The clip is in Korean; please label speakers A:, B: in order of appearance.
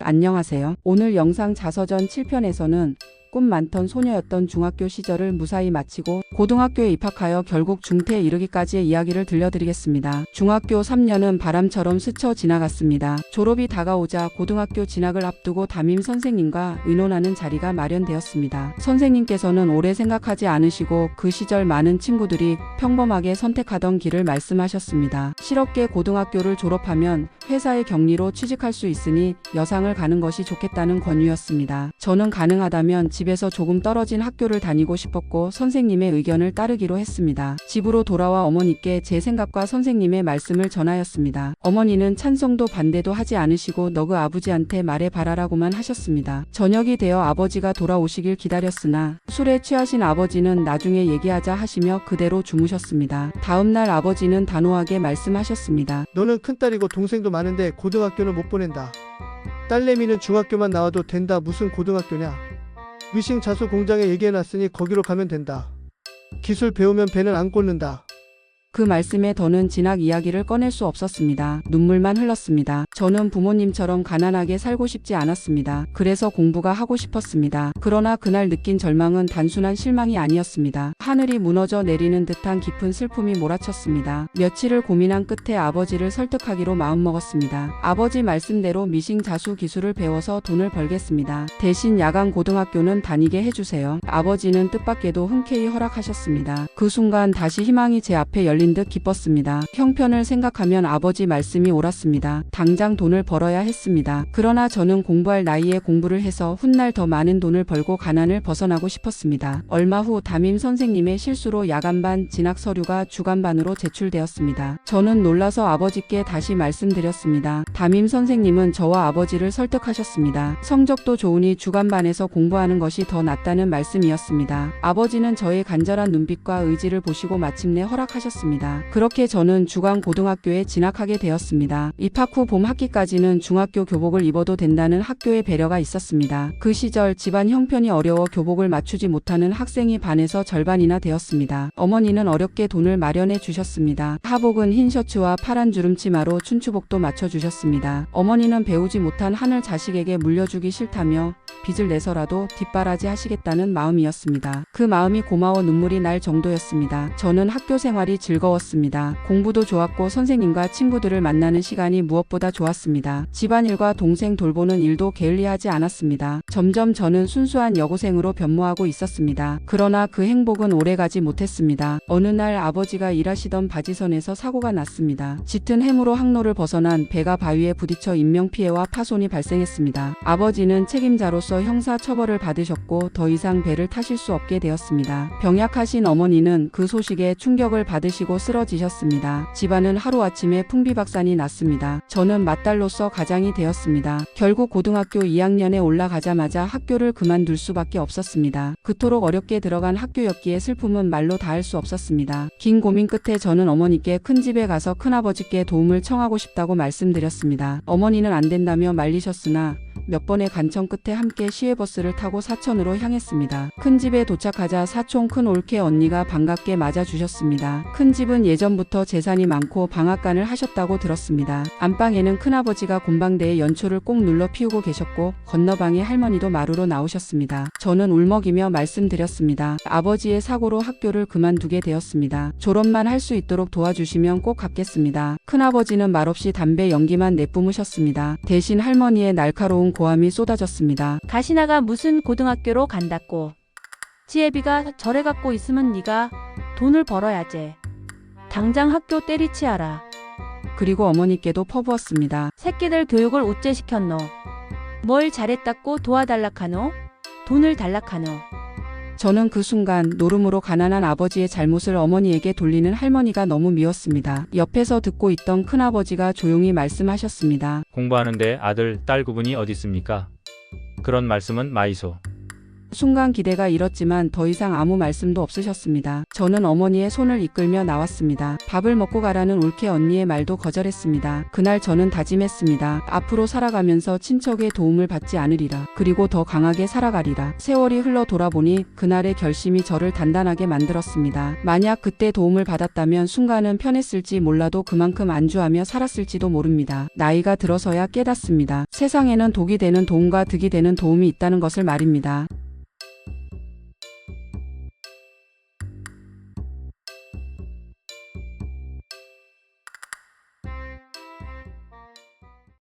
A: 안녕하세요. 오늘 영상 자서전 7편에서는 꿈 많던 소녀였던 중학교 시절을 무사히 마치고 고등학교에 입학하여 결국 중퇴에 이르기까지의 이야기를 들려드리겠습니다. 중학교 3년은 바람처럼 스쳐 지나갔습니다. 졸업이 다가오자 고등학교 진학을 앞두고 담임 선생님과 의논하는 자리가 마련되었습니다. 선생님께서는 오래 생각하지 않으시고 그 시절 많은 친구들이 평범하게 선택하던 길을 말씀하셨습니다. 실업계 고등학교를 졸업하면 회사의 격리로 취직할 수 있으니 여상을 가는 것이 좋겠다는 권유였습니다. 저는 가능하다면 집에서 조금 떨어진 학교를 다니고 싶었고 선생님의 의견을 따르기로 했습니다. 집으로 돌아와 어머니께 제 생각과 선생님의 말씀을 전하였습니다. 어머니는 찬성도 반대도 하지 않으시고 너그 아버지한테 말해봐라라고만 하셨습니다. 저녁이 되어 아버지가 돌아오시길 기다렸으나 술에 취하신 아버지는 나중에 얘기하자 하시며 그대로 주무셨습니다. 다음날 아버지는 단호하게 말씀하셨습니다.
B: 너는 큰딸이고 동생도 많은데 고등학교는 못 보낸다. 딸내미는 중학교만 나와도 된다. 무슨 고등학교냐. 위싱 자수 공장에 얘기해놨으니 거기로 가면 된다. 기술 배우면 배는 안 꽂는다.
A: 그 말씀에 더는 진학 이야기를 꺼낼 수 없었습니다. 눈물만 흘렀습니다. 저는 부모님처럼 가난하게 살고 싶지 않았습니다. 그래서 공부가 하고 싶었습니다. 그러나 그날 느낀 절망은 단순한 실망이 아니었습니다. 하늘이 무너져 내리는 듯한 깊은 슬픔이 몰아쳤습니다. 며칠을 고민한 끝에 아버지를 설득하기로 마음먹었습니다. 아버지 말씀대로 미싱 자수 기술을 배워서 돈을 벌겠습니다. 대신 야간 고등학교는 다니게 해주세요. 아버지는 뜻밖에도 흔쾌히 허락하셨습니다. 그 순간 다시 희망이 제 앞에 열린 듯 기뻤습니다. 형편을 생각하면 아버지 말씀이 옳았습니다. 당장 돈을 벌어야 했습니다. 그러나 저는 공부할 나이에 공부를 해서 훗날 더 많은 돈을 벌고 가난을 벗어나고 싶었습니다. 얼마 후 담임 선생님의 실수로 야간반 진학 서류가 주간반으로 제출되었습니다. 저는 놀라서 아버지께 다시 말씀드렸습니다. 담임 선생님은 저와 아버지를 설득하셨습니다. 성적도 좋으니 주간반에서 공부하는 것이 더 낫다는 말씀이었습니다. 아버지는 저의 간절한 눈빛과 의지를 보시고 마침내 허락하셨습니다. 그렇게 저는 주간 고등학교에 진학하게 되었습니다. 입학 후 봄 학기까지는 중학교 교복을 입어도 된다는 학교의 배려가 있었습니다. 그 시절 집안 형편이 어려워 교복을 맞추지 못하는 학생이 반에서 절반이나 되었습니다. 어머니는 어렵게 돈을 마련해 주셨습니다. 하복은 흰 셔츠와 파란 주름치마로 춘추복도 맞춰주셨습니다. 어머니는 배우지 못한 한을 자식에게 물려주기 싫다며 빚을 내서라도 뒷바라지 하시겠다는 마음이었습니다. 그 마음이 고마워 눈물이 날 정도였습니다. 저는 학교 생활이 즐거웠습니다. 공부도 좋았고 선생님과 친구들을 만나는 시간이 무엇보다 좋았습니다. 집안일과 동생 돌보는 일도 게을리하지 않았습니다. 점점 저는 순수한 여고생으로 변모하고 있었습니다. 그러나 그 행복은 오래가지 못했습니다. 어느 날 아버지가 일하시던 바지선에서 사고가 났습니다. 짙은 해무로 항로를 벗어난 배가 바위에 부딪혀 인명피해와 파손이 발생했습니다. 아버지는 책임자로서 형사 처벌을 받으셨고 더 이상 배를 타실 수 없게 되었습니다. 병약하신 어머니는 그 소식에 충격을 받으시고 쓰러지셨습니다. 집안은 하루아침에 풍비박산이 났습니다. 저는 맏딸로서 가장이 되었습니다. 결국 고등학교 2학년에 올라가자마자 학교를 그만둘 수밖에 없었습니다. 그토록 어렵게 들어간 학교였기에 슬픔은 말로 닿을 수 없었습니다. 긴 고민 끝에 저는 어머니께 큰 집에 가서 큰아버지께 도움을 청하고 싶다고 말씀드렸습니다. 어머니는 안 된다며 말리셨으나 몇 번의 간청 끝에 함께 시외버스를 타고 사천으로 향했습니다. 큰 집에 도착하자 사촌 큰 올케 언니가 반갑게 맞아주셨습니다. 큰 집은 예전부터 재산이 많고 방앗간을 하셨다고 들었습니다. 안방에는 큰아버지가 곤방대에 연초를 꼭 눌러 피우고 계셨고 건너방에 할머니도 마루로 나오셨습니다. 저는 울먹이며 말씀드렸습니다. 아버지의 사고로 학교를 그만두게 되었습니다. 졸업만 할 수 있도록 도와주시면 꼭 갚겠습니다. 큰아버지는 말없이 담배 연기만 내뿜으셨습니다. 대신 할머니의 날카로운 고함이 쏟아졌습니다.
C: 가시나가 무슨 고등학교로 간다고. 지혜비가 저래 갖고 있으면 네가 돈을 벌어야지. 당장 학교 때리치하라.
A: 그리고 어머니께도 퍼부었습니다.
C: 새끼들 교육을 어째 시켰노. 뭘 잘했다고 도와달라카노. 돈을 달라카노.
A: 저는 그 순간 노름으로 가난한 아버지의 잘못을 어머니에게 돌리는 할머니가 너무 미웠습니다. 옆에서 듣고 있던 큰아버지가 조용히 말씀하셨습니다.
D: 공부하는데 아들, 딸 구분이 어디 있습니까? 그런 말씀은 마이소.
A: 순간 기대가 잃었지만 더 이상 아무 말씀도 없으셨습니다. 저는 어머니의 손을 이끌며 나왔습니다. 밥을 먹고 가라는 올케 언니의 말도 거절했습니다. 그날 저는 다짐했습니다. 앞으로 살아가면서 친척의 도움을 받지 않으리라. 그리고 더 강하게 살아가리라. 세월이 흘러 돌아보니 그날의 결심이 저를 단단하게 만들었습니다. 만약 그때 도움을 받았다면 순간은 편했을지 몰라도 그만큼 안주하며 살았을지도 모릅니다. 나이가 들어서야 깨닫습니다. 세상에는 독이 되는 도움과 득이 되는 도움이 있다는 것을 말입니다.